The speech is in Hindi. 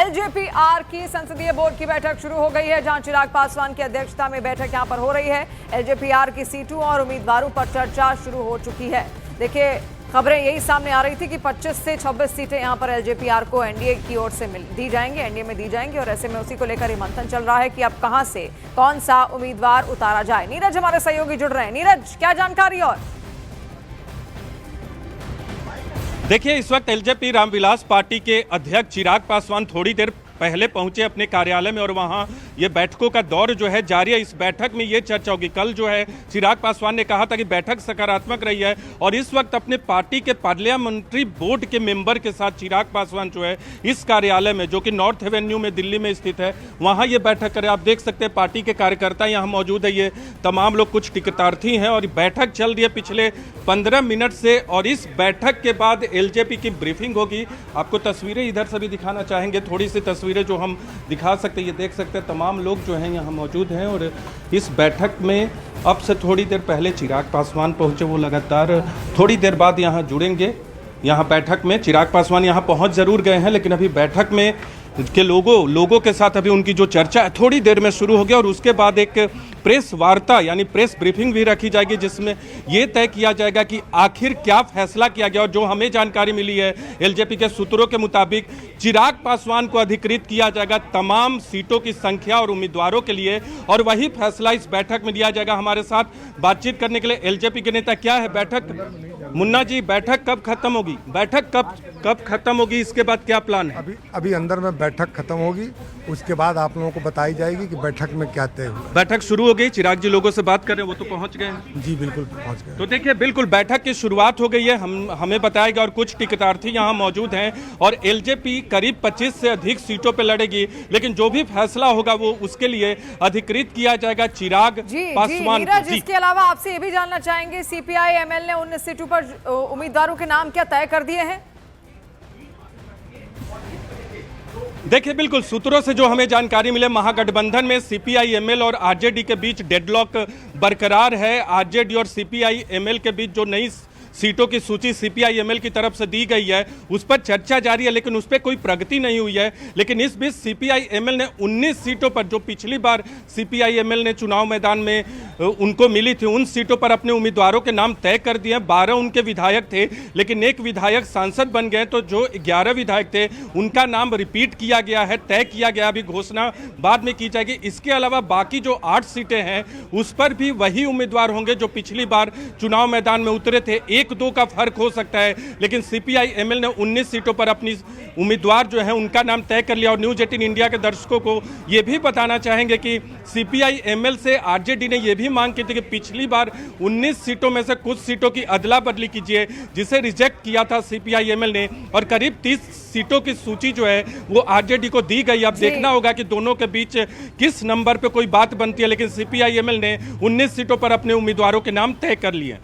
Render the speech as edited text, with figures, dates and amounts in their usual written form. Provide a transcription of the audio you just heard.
एलजेपीआर की संसदीय बोर्ड की बैठक शुरू हो गई है, जहां चिराग पासवान की अध्यक्षता में बैठक यहां पर हो रही है। एलजेपीआर की सीटों और उम्मीदवारों पर चर्चा शुरू हो चुकी है। देखिए, खबरें यही सामने आ रही थी कि 25 से 26 सीटें यहां पर एलजेपीआर को एनडीए की ओर से दी जाएंगी, एनडीए में दी जाएंगी, और ऐसे में उसी को लेकर ये मंथन चल रहा है कि अब कहां से कौन सा उम्मीदवार उतारा जाए। नीरज हमारे सहयोगी जुड़ रहे हैं। नीरज, क्या जानकारी? और देखिए, इस वक्त एलजेपी रामविलास पार्टी के अध्यक्ष चिराग पासवान थोड़ी देर पहले पहुंचे अपने कार्यालय में और वहां ये बैठकों का दौर जो है जारी है। इस बैठक में ये चर्चा होगी। कल जो है चिराग पासवान ने कहा था कि बैठक सकारात्मक रही है, और इस वक्त अपने पार्टी के पार्लियामेंट्री बोर्ड के मेंबर के साथ चिराग पासवान जो है इस कार्यालय में, जो कि नॉर्थ एवेन्यू में दिल्ली में स्थित है, वहां ये बैठक करें। आप देख सकते हैं पार्टी के कार्यकर्ता यहाँ मौजूद है, ये तमाम लोग कुछ टिकटार्थी हैं, और बैठक चल रही है पिछले 15 मिनट से। और इस बैठक के बाद एलजेपी की ब्रीफिंग होगी। आपको तस्वीरें इधर से भी दिखाना चाहेंगे, थोड़ी सी तस्वीरें जो हम दिखा सकते हैं। ये देख सकते हैं तमाम लोग जो हैं यहाँ मौजूद हैं, और इस बैठक में अब से थोड़ी देर पहले चिराग पासवान पहुंचे, वो लगातार थोड़ी देर बाद यहाँ जुड़ेंगे। यहाँ बैठक में चिराग पासवान यहाँ पहुंच जरूर गए हैं, लेकिन अभी बैठक में के लोगों के साथ अभी उनकी जो चर्चा है थोड़ी देर में शुरू हो गया, और उसके बाद एक प्रेस वार्ता यानी प्रेस ब्रीफिंग भी रखी जाएगी, जिसमें यह तय किया जाएगा कि आखिर क्या फैसला किया गया। और जो हमें जानकारी मिली है एलजेपी के सूत्रों के मुताबिक, चिराग पासवान को अधिकृत किया जाएगा तमाम सीटों की संख्या और उम्मीदवारों के लिए, और वही फैसला इस बैठक में लिया जाएगा। हमारे साथ बातचीत करने के लिए एलजेपी के नेता, क्या है बैठक, मुन्ना जी, बैठक कब खत्म होगी? बैठक कब खत्म होगी, इसके बाद क्या प्लान है? अभी अंदर में बैठक खत्म होगी, उसके बाद आप लोगों को बताई जाएगी कि बैठक में क्या तय हुआ। बैठक शुरू हो गई, चिराग जी लोगों से बात कर रहे हैं, वो तो पहुंच गए हैं। जी बिल्कुल पहुंच गए। तो देखिए, बिल्कुल बैठक की शुरुआत हो गई है, हमें बताया गया, और कुछ टिकटार्थी यहाँ मौजूद हैं, और एलजेपी करीब 25 से अधिक सीटों पे लड़ेगी, लेकिन जो भी फैसला होगा वो उसके लिए अधिकृत किया जाएगा चिराग पासवान को। इसके अलावा आपसे ये भी जानना चाहेंगे, सीपीआई एमएल ने 19 सीटों पर उम्मीदवारों के नाम क्या तय कर दिए हैं? देखिए, बिल्कुल सूत्रों से जो हमें जानकारी मिले, महागठबंधन में सीपीआई एमएल और आरजेडी के बीच डेडलॉक बरकरार है। आरजेडी और सीपीआई एमएल के बीच जो नई सीटों की सूची सीपीआई एमएल की तरफ से दी गई है, उस पर चर्चा जारी है, लेकिन उस पर कोई प्रगति नहीं हुई है। लेकिन इस बीच सीपीआई एमएल ने 19 सीटों पर, जो पिछली बार सीपीआई एमएल ने चुनाव मैदान में उनको मिली थी, उन सीटों पर अपने उम्मीदवारों के नाम तय कर दिए हैं। 12 उनके विधायक थे, लेकिन एक विधायक सांसद बन गए, तो जो 11 विधायक थे उनका नाम रिपीट किया गया है, तय किया गया। अभी घोषणा बाद में की जाएगी। इसके अलावा बाकी जो 8 सीटें हैं उस पर भी वही उम्मीदवार होंगे जो पिछली बार चुनाव मैदान में उतरे थे। 1-2 का फर्क हो सकता है, लेकिन सीपीआई एमएल ने 19 सीटों पर अपनी उम्मीदवार जो है उनका नाम तय कर लिया। और न्यूज़ 18 इंडिया के दर्शकों को यह भी बताना चाहेंगे कि सीपीआई एमएल से आरजेडी ने यह भी मांग की थी कि पिछली बार 19 सीटों में से कुछ सीटों की अदला बदली कीजिए, जिसे रिजेक्ट किया था सीपीआई एमएल ने, और करीब 30 सीटों की सूची जो है वो आरजेडी को दी गई। अब देखना होगा कि दोनों के बीच किस नंबर पे कोई बात बनती है, लेकिन सीपीआई एमएल ने 19 सीटों पर अपने उम्मीदवारों के नाम तय कर लिए।